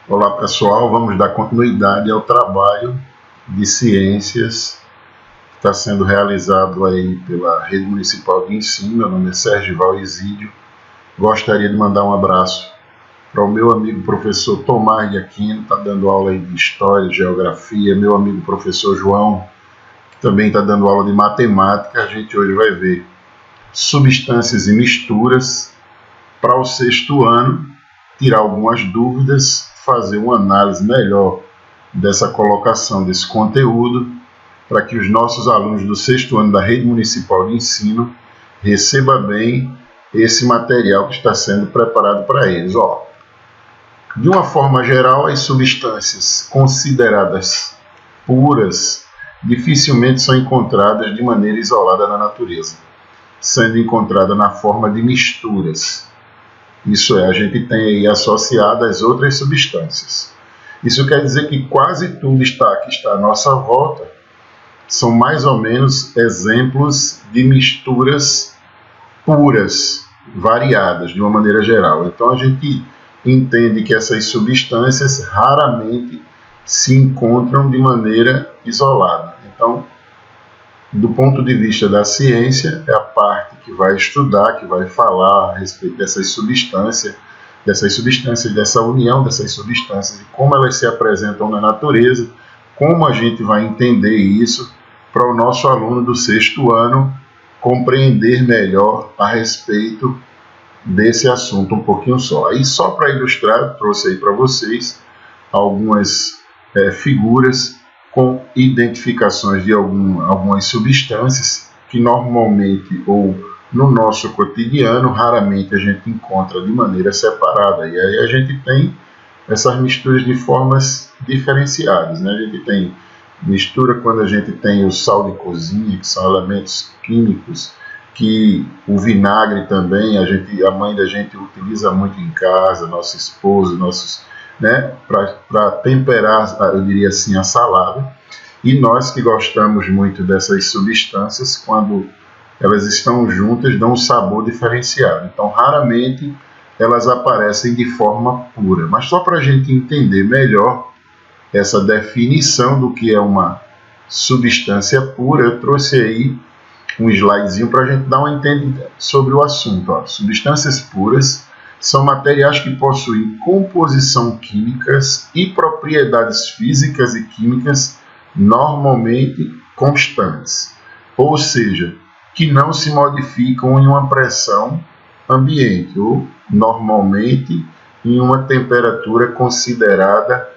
Olá pessoal, vamos dar continuidade ao trabalho de ciências que está sendo realizado aí pela Rede Municipal de Ensino. Meu nome é Sérgio Valesídio. Gostaria de mandar um abraço para o meu amigo professor Tomás de Aquino, que está dando aula aí de História e Geografia, meu amigo professor João, que também está dando aula de Matemática. A gente hoje vai ver substâncias e misturas para o 6º ano, tirar algumas dúvidas, fazer uma análise melhor dessa colocação desse conteúdo, para que os nossos alunos do 6º ano da Rede Municipal de Ensino recebam bem esse material que está sendo preparado para eles. De uma forma geral, as substâncias consideradas puras dificilmente são encontradas de maneira isolada na natureza, sendo encontradas na forma de misturas. Isso é, a gente tem aí associado às outras substâncias. Isso quer dizer que quase tudo que está à nossa volta são mais ou menos exemplos de misturas puras, variadas, de uma maneira geral. Então a gente entende que essas substâncias raramente se encontram de maneira isolada. Então, do ponto de vista da ciência, é a parte que vai estudar, que vai falar a respeito dessas substâncias, dessa união dessas substâncias e como elas se apresentam na natureza, como a gente vai entender isso para o nosso aluno do 6º ano compreender melhor a respeito desse assunto um pouquinho só. Aí só para ilustrar, eu trouxe aí para vocês algumas figuras com identificações de algumas substâncias que normalmente ou no nosso cotidiano raramente a gente encontra de maneira separada. E aí a gente tem essas misturas de formas diferenciadas, né? A gente tem mistura quando a gente tem o sal de cozinha, que são elementos químicos que o vinagre também, a mãe da gente utiliza muito em casa, nosso esposo, para temperar, eu diria assim, a salada. E nós que gostamos muito dessas substâncias, quando elas estão juntas, dão um sabor diferenciado. Então, raramente elas aparecem de forma pura. Mas só para a gente entender melhor essa definição do que é uma substância pura, eu trouxe aí um slidezinho para a gente dar uma entendida sobre o assunto. Substâncias puras são materiais que possuem composição químicas e propriedades físicas e químicas normalmente constantes, ou seja, que não se modificam em uma pressão ambiente ou normalmente em uma temperatura considerada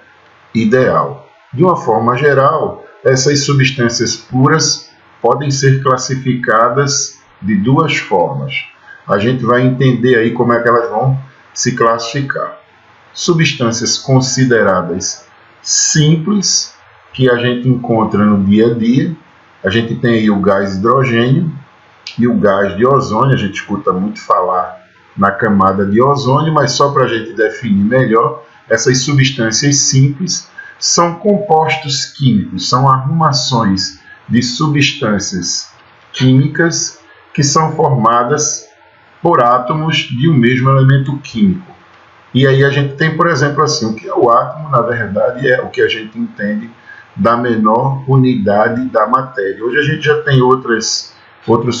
ideal. De uma forma geral, essas substâncias puras podem ser classificadas de duas formas. A gente vai entender aí como é que elas vão se classificar. Substâncias consideradas simples, que a gente encontra no dia a dia. A gente tem aí o gás hidrogênio e o gás de ozônio. A gente escuta muito falar na camada de ozônio, mas só para a gente definir melhor, essas substâncias simples são compostos químicos, são arrumações de substâncias químicas que são formadas por átomos de um mesmo elemento químico. E aí a gente tem, por exemplo, assim, o que é o átomo, na verdade, é o que a gente entende da menor unidade da matéria. Hoje a gente já tem outros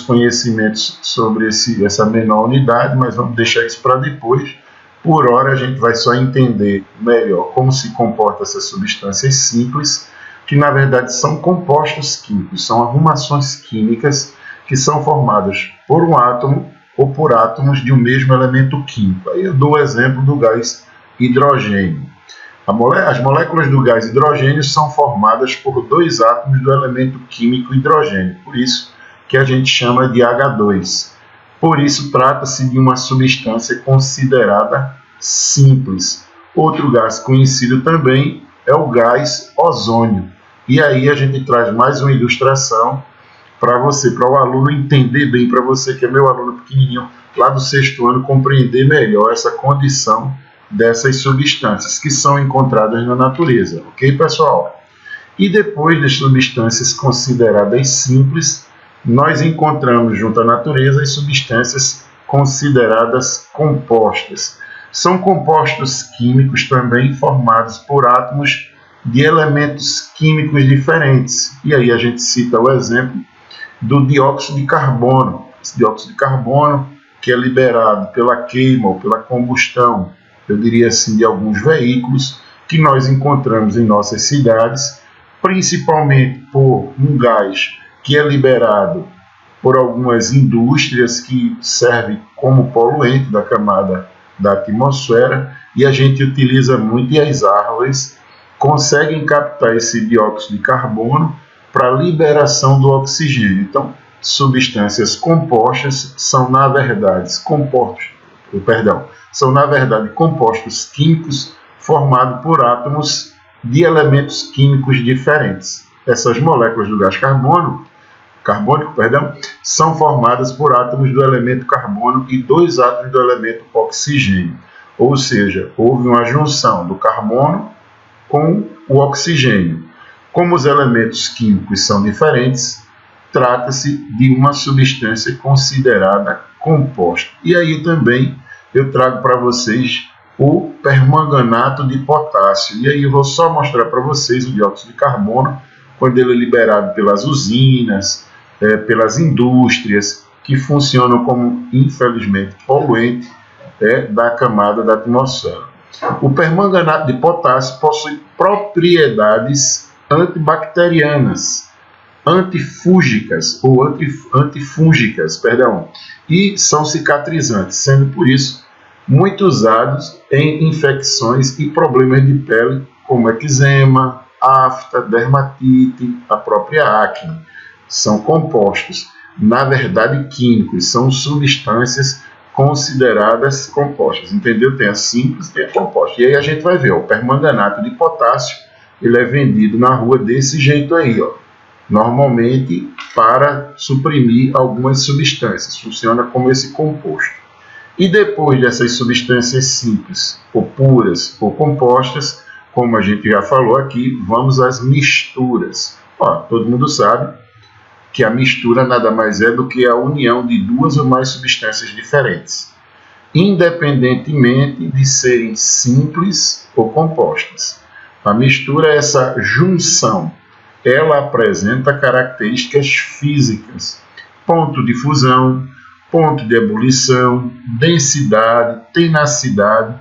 conhecimentos sobre essa menor unidade, mas vamos deixar isso para depois. Por hora a gente vai só entender melhor como se comportam essas substâncias simples, que na verdade são compostos químicos, são arrumações químicas que são formadas por um átomo ou por átomos de um mesmo elemento químico. Aí eu dou o exemplo do gás hidrogênio. As moléculas do gás hidrogênio são formadas por dois átomos do elemento químico hidrogênio, por isso que a gente chama de H2. Por isso trata-se de uma substância considerada simples. Outro gás conhecido também é o gás ozônio. E aí a gente traz mais uma ilustração para você, para o aluno entender bem, para você que é meu aluno pequenininho, lá do 6º ano, compreender melhor essa condição dessas substâncias que são encontradas na natureza, ok, pessoal? E depois das substâncias consideradas simples, nós encontramos junto à natureza as substâncias consideradas compostas. São compostos químicos também formados por átomos de elementos químicos diferentes. E aí a gente cita o exemplo do dióxido de carbono. Esse dióxido de carbono que é liberado pela queima ou pela combustão, eu diria assim, de alguns veículos que nós encontramos em nossas cidades, principalmente por um gás que é liberado por algumas indústrias que servem como poluente da camada da atmosfera, e a gente utiliza muito, e as árvores conseguem captar esse dióxido de carbono para a liberação do oxigênio. Então, substâncias compostas são, na verdade, compostos químicos formados por átomos de elementos químicos diferentes. Essas moléculas do gás carbônico, são formadas por átomos do elemento carbono e 2 átomos do elemento oxigênio. Ou seja, houve uma junção do carbono com o oxigênio. Como os elementos químicos são diferentes, trata-se de uma substância considerada composta. E aí também eu trago para vocês o permanganato de potássio. E aí eu vou só mostrar para vocês o dióxido de carbono, quando ele é liberado pelas usinas, pelas indústrias, que funcionam como, infelizmente, poluente da camada da atmosfera. O permanganato de potássio possui propriedades antibacterianas, antifúngicas e são cicatrizantes, sendo por isso muito usados em infecções e problemas de pele, como eczema, afta, dermatite, a própria acne. São compostos, na verdade, químicos, são substâncias consideradas compostas, entendeu? Tem a simples e tem a composta. E aí a gente vai ver, o permanganato de potássio, ele é vendido na rua desse jeito aí, ó. Normalmente para suprimir algumas substâncias, funciona como esse composto. E depois dessas substâncias simples, ou puras, ou compostas, como a gente já falou aqui, vamos às misturas. Ó, todo mundo sabe que a mistura nada mais é do que a união de 2 ou mais substâncias diferentes, independentemente de serem simples ou compostas. A mistura é essa junção. Ela apresenta características físicas, ponto de fusão, ponto de ebulição, densidade, tenacidade,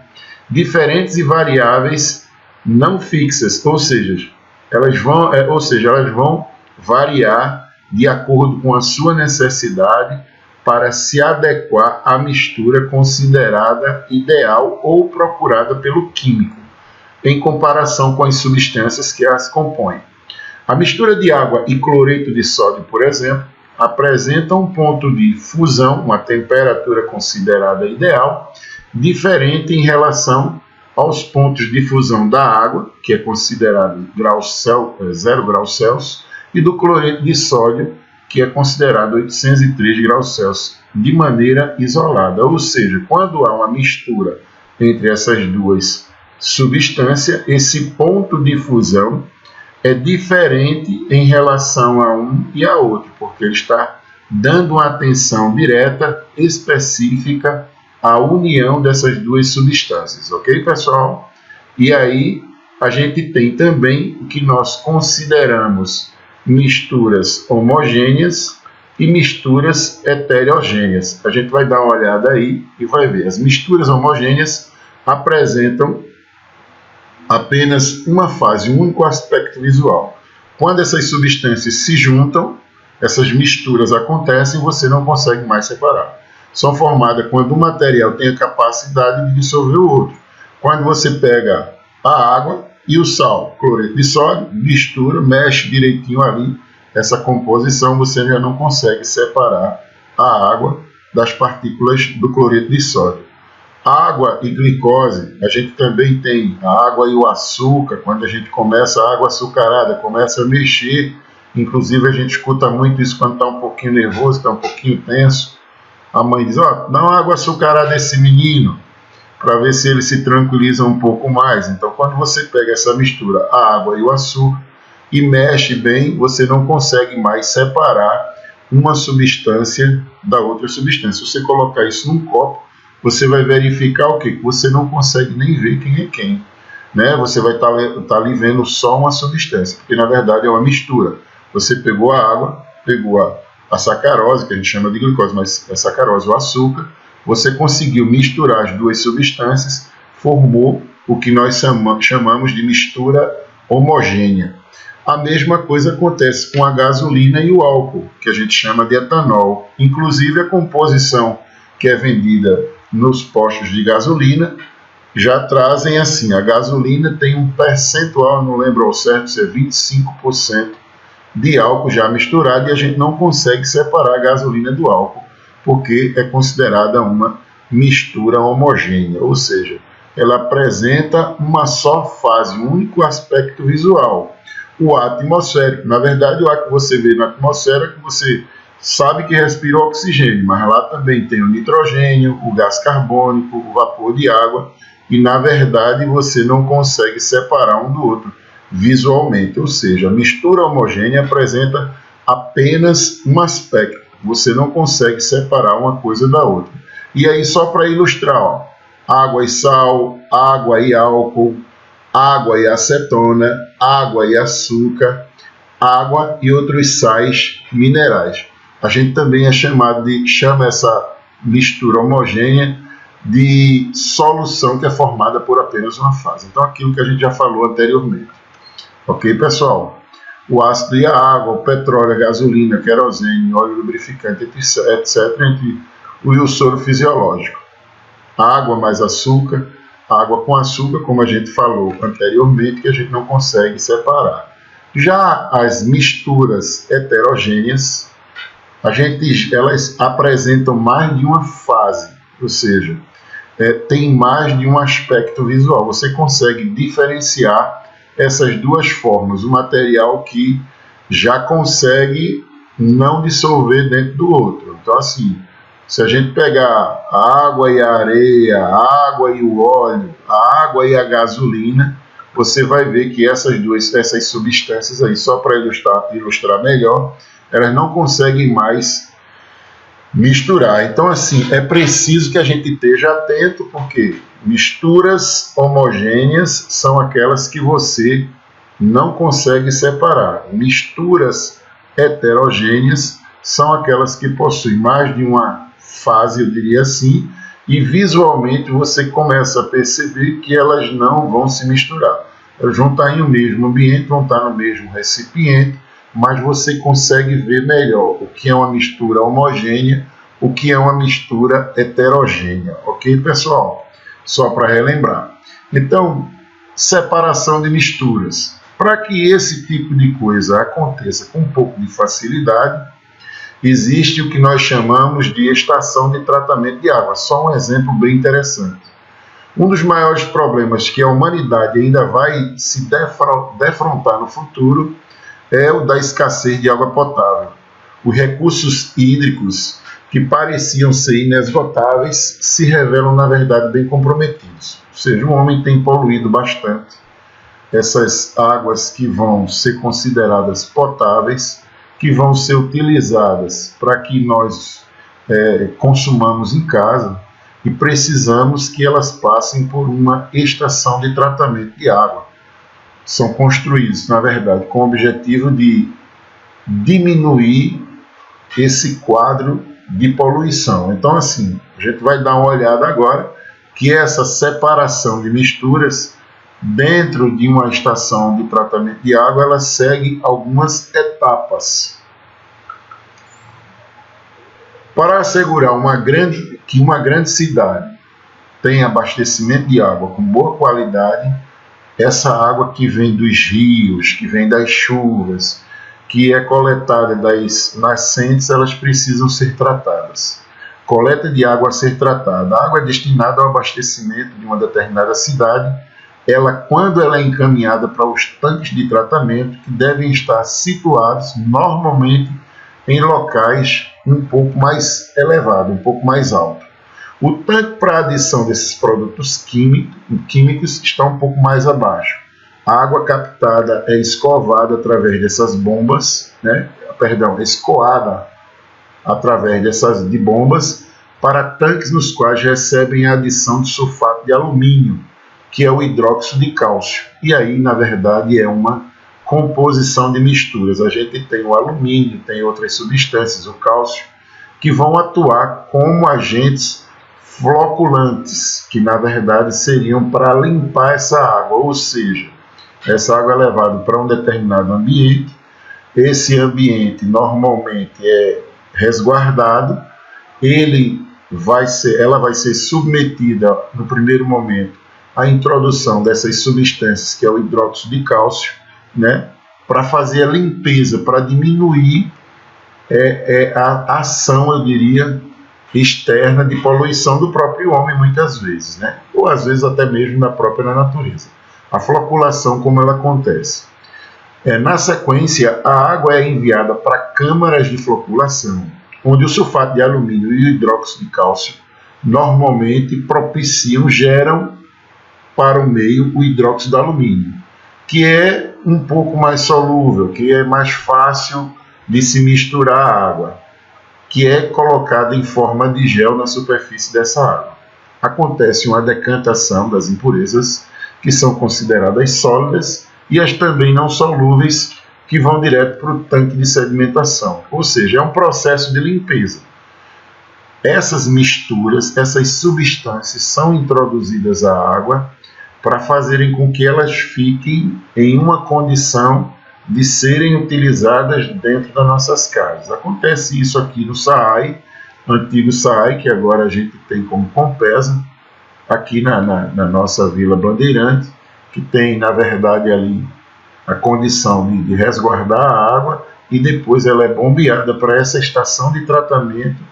diferentes e variáveis não fixas, ou seja, elas vão variar de acordo com a sua necessidade para se adequar à mistura considerada ideal ou procurada pelo químico, em comparação com as substâncias que as compõem. A mistura de água e cloreto de sódio, por exemplo, apresenta um ponto de fusão, uma temperatura considerada ideal, diferente em relação aos pontos de fusão da água, que é considerado 0 graus Celsius, e do cloreto de sódio, que é considerado 803 graus Celsius, de maneira isolada. Ou seja, quando há uma mistura entre essas duas substâncias, esse ponto de fusão é diferente em relação a um e a outro, porque ele está dando uma atenção direta, específica, à união dessas duas substâncias, ok, pessoal? E aí a gente tem também o que nós consideramos misturas homogêneas e misturas heterogêneas. A gente vai dar uma olhada aí e vai ver. As misturas homogêneas apresentam apenas uma fase, um único aspecto visual. Quando essas substâncias se juntam, essas misturas acontecem e você não consegue mais separar. São formadas quando um material tem a capacidade de dissolver o outro. Quando você pega a água e o sal, cloreto de sódio, mistura, mexe direitinho ali, essa composição, você já não consegue separar a água das partículas do cloreto de sódio. Água e glicose, a gente também tem a água e o açúcar. Quando a gente começa a água açucarada, começa a mexer, inclusive a gente escuta muito isso quando está um pouquinho nervoso, está um pouquinho tenso. A mãe diz, ó, dá uma água açucarada a esse menino, para ver se ele se tranquiliza um pouco mais. Então, quando você pega essa mistura, a água e o açúcar, e mexe bem, você não consegue mais separar uma substância da outra substância. Se você colocar isso num copo, você vai verificar o quê? Que você não consegue nem ver quem é quem. Né? Você vai estar ali vendo só uma substância, porque na verdade é uma mistura. Você pegou a água, pegou a sacarose, que a gente chama de glicose, mas é sacarose, o açúcar, você conseguiu misturar as duas substâncias, formou o que nós chamamos de mistura homogênea. A mesma coisa acontece com a gasolina e o álcool, que a gente chama de etanol. Inclusive a composição que é vendida nos postos de gasolina já trazem assim, a gasolina tem um percentual, não lembro ao certo se é 25% de álcool já misturado, e a gente não consegue separar a gasolina do álcool, porque é considerada uma mistura homogênea, ou seja, ela apresenta uma só fase, um único aspecto visual, o ar atmosférico. Na verdade, o ar que você vê na atmosfera é que você sabe que respira o oxigênio, mas lá também tem o nitrogênio, o gás carbônico, o vapor de água, e na verdade você não consegue separar um do outro visualmente, ou seja, a mistura homogênea apresenta apenas um aspecto, você não consegue separar uma coisa da outra. E aí, só para ilustrar, ó, água e sal, água e álcool, água e acetona, água e açúcar, água e outros sais minerais. A gente também chama essa mistura homogênea de solução que é formada por apenas uma fase. Então, aquilo que a gente já falou anteriormente. Ok, pessoal? O ácido e a água, o petróleo, a gasolina, querosene, óleo lubrificante, etc., e o soro fisiológico. Água mais açúcar, água com açúcar, como a gente falou anteriormente, que a gente não consegue separar. Já as misturas heterogêneas, elas apresentam mais de uma fase, ou seja, tem mais de um aspecto visual. Você consegue diferenciar essas duas formas, o material que já consegue não dissolver dentro do outro. Então, assim, se a gente pegar a água e a areia, a água e o óleo, a água e a gasolina, você vai ver que essas substâncias aí, só para ilustrar melhor, elas não conseguem mais misturar. Então, assim, é preciso que a gente esteja atento, porque misturas homogêneas são aquelas que você não consegue separar. Misturas heterogêneas são aquelas que possuem mais de uma fase, eu diria assim, e visualmente você começa a perceber que elas não vão se misturar. Elas vão estar em um mesmo ambiente, vão estar no mesmo recipiente, mas você consegue ver melhor o que é uma mistura homogênea, o que é uma mistura heterogênea. Ok, pessoal? Só para relembrar. Então, separação de misturas. Para que esse tipo de coisa aconteça com um pouco de facilidade, existe o que nós chamamos de estação de tratamento de água. Só um exemplo bem interessante. Um dos maiores problemas que a humanidade ainda vai se defrontar no futuro é o da escassez de água potável. Os recursos hídricos que pareciam ser inesgotáveis se revelam, na verdade, bem comprometidos. Ou seja, o homem tem poluído bastante essas águas que vão ser consideradas potáveis, que vão ser utilizadas para que nós consumamos em casa, e precisamos que elas passem por uma estação de tratamento de água. São construídos, na verdade, com o objetivo de diminuir esse quadro de poluição. Então, assim, a gente vai dar uma olhada agora que essa separação de misturas dentro de uma estação de tratamento de água, ela segue algumas etapas. Para assegurar que uma grande cidade tenha abastecimento de água com boa qualidade, essa água que vem dos rios, que vem das chuvas, que é coletada das nascentes, elas precisam ser tratadas. Coleta de água a ser tratada. A água é destinada ao abastecimento de uma determinada cidade. Quando ela é encaminhada para os tanques de tratamento, que devem estar situados normalmente em locais um pouco mais elevados, um pouco mais altos. O tanque para adição desses produtos químicos está um pouco mais abaixo. A água captada é escovada através dessas bombas, escoada através de bombas, para tanques nos quais recebem a adição de sulfato de alumínio, que é o hidróxido de cálcio. E aí, na verdade, é uma composição de misturas. A gente tem o alumínio, tem outras substâncias, o cálcio, que vão atuar como agentes floculantes, que na verdade seriam para limpar essa água, ou seja, essa água é levada para um determinado ambiente, esse ambiente normalmente é resguardado, ela vai ser submetida no primeiro momento à introdução dessas substâncias, que é o hidróxido de cálcio, né, para fazer a limpeza, para diminuir a ação, eu diria, externa de poluição do próprio homem, muitas vezes, né, ou às vezes até mesmo da própria natureza. A floculação, como ela acontece. Na sequência, a água é enviada para câmaras de floculação, onde o sulfato de alumínio e o hidróxido de cálcio normalmente geram para o meio o hidróxido de alumínio, que é um pouco mais solúvel, que é mais fácil de se misturar à água, que é colocado em forma de gel na superfície dessa água. Acontece uma decantação das impurezas, que são consideradas sólidas, e as também não solúveis, que vão direto para o tanque de sedimentação. Ou seja, é um processo de limpeza. Essas misturas, essas substâncias são introduzidas à água para fazerem com que elas fiquem em uma condição de serem utilizadas dentro das nossas casas. Acontece isso aqui no SAAI, antigo SAAI, que agora a gente tem como Compesa, aqui na nossa Vila Bandeirante, que tem, na verdade, ali a condição de resguardar a água, e depois ela é bombeada para essa estação de tratamento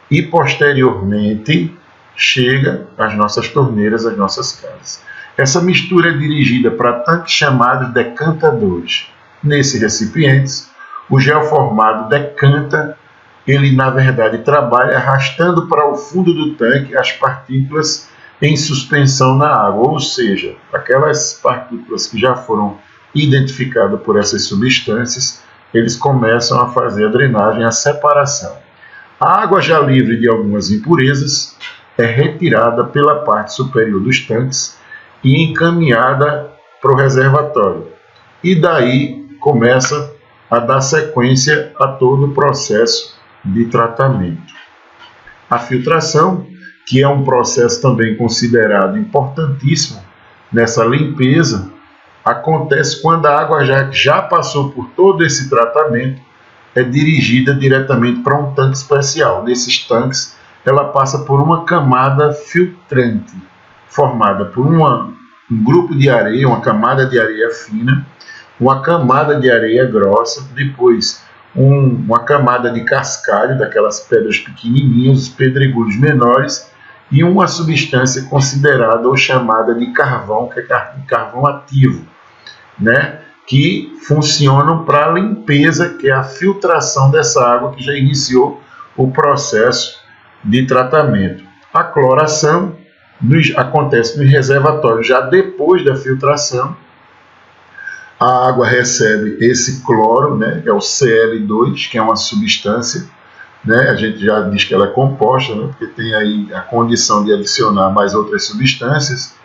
e, posteriormente, chega às nossas torneiras, às nossas casas. Essa mistura é dirigida para tanques chamados decantadores. Nesses recipientes, o gel formado decanta, ele, na verdade, trabalha arrastando para o fundo do tanque as partículas em suspensão na água, ou seja, aquelas partículas que já foram identificadas por essas substâncias, eles começam a fazer a drenagem, a separação. A água já livre de algumas impurezas é retirada pela parte superior dos tanques e encaminhada para o reservatório. E daí começa a dar sequência a todo o processo de tratamento. A filtração, que é um processo também considerado importantíssimo nessa limpeza, acontece quando a água já passou por todo esse tratamento, é dirigida diretamente para um tanque especial. Nesses tanques, ela passa por uma camada filtrante, formada por um grupo de areia, uma camada de areia fina, uma camada de areia grossa, depois uma camada de cascalho, daquelas pedras pequenininhas, os pedregulhos menores, e uma substância considerada ou chamada de carvão, que é carvão ativo, né? Que funcionam para a limpeza, que é a filtração dessa água que já iniciou o processo de tratamento. A cloração acontece nos reservatórios já depois da filtração. A água recebe esse cloro, né, que é o Cl2, que é uma substância, né, a gente já diz que ela é composta, né, porque tem aí a condição de adicionar mais outras substâncias.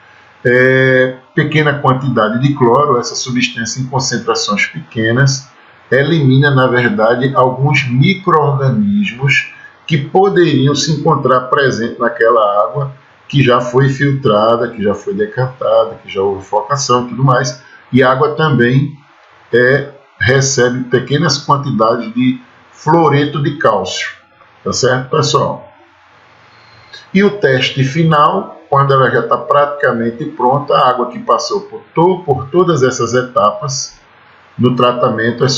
Pequena quantidade de cloro, essa substância em concentrações pequenas, elimina, na verdade, alguns micro-organismos que poderiam se encontrar presentes naquela água que já foi filtrada, que já foi decantada, que já houve focação e tudo mais. E a água também recebe pequenas quantidades de fluoreto de cálcio. Tá certo, pessoal? E o teste final, quando ela já está praticamente pronta, a água que passou por todas essas etapas no tratamento é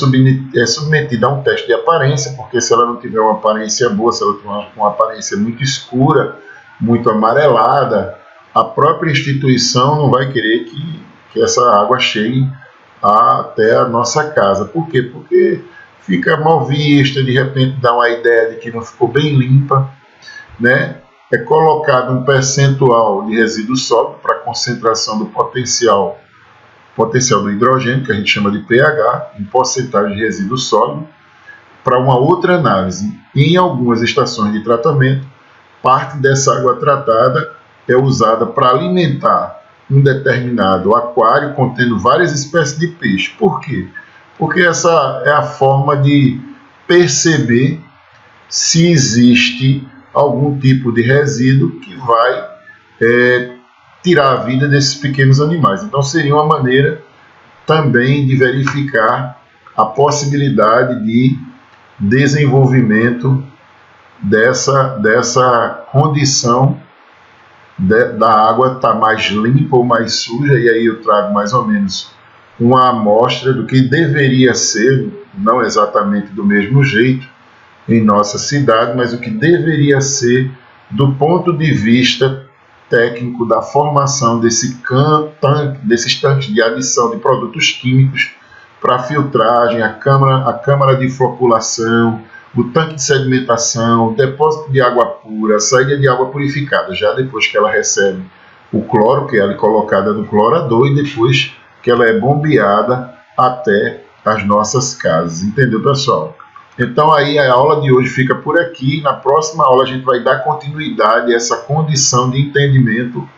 submetida a um teste de aparência, porque se ela não tiver uma aparência boa, se ela tiver uma aparência muito escura, muito amarelada, a própria instituição não vai querer que essa água chegue até a nossa casa. Por quê? Porque fica mal vista, de repente dá uma ideia de que não ficou bem limpa, né? É colocado um percentual de resíduo sólido para a concentração do potencial do hidrogênio, que a gente chama de pH, em porcentagem de resíduo sólido, para uma outra análise. E em algumas estações de tratamento, parte dessa água tratada é usada para alimentar um determinado aquário contendo várias espécies de peixe. Por quê? Porque essa é a forma de perceber se existe algum tipo de resíduo que vai tirar a vida desses pequenos animais. Então seria uma maneira também de verificar a possibilidade de desenvolvimento dessa condição da água estar mais limpa ou mais suja, e aí eu trago mais ou menos uma amostra do que deveria ser, não exatamente do mesmo jeito em nossa cidade, mas o que deveria ser do ponto de vista técnico da formação desses tanques de adição de produtos químicos para filtragem, a câmara de floculação, o tanque de sedimentação, o depósito de água pura, a saída de água purificada, já depois que ela recebe o cloro, que ela é colocada no clorador, e depois que ela é bombeada até as nossas casas. Entendeu, pessoal? Então aí a aula de hoje fica por aqui. Na próxima aula a gente vai dar continuidade a essa condição de entendimento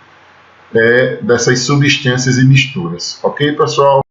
dessas substâncias e misturas. Ok, pessoal?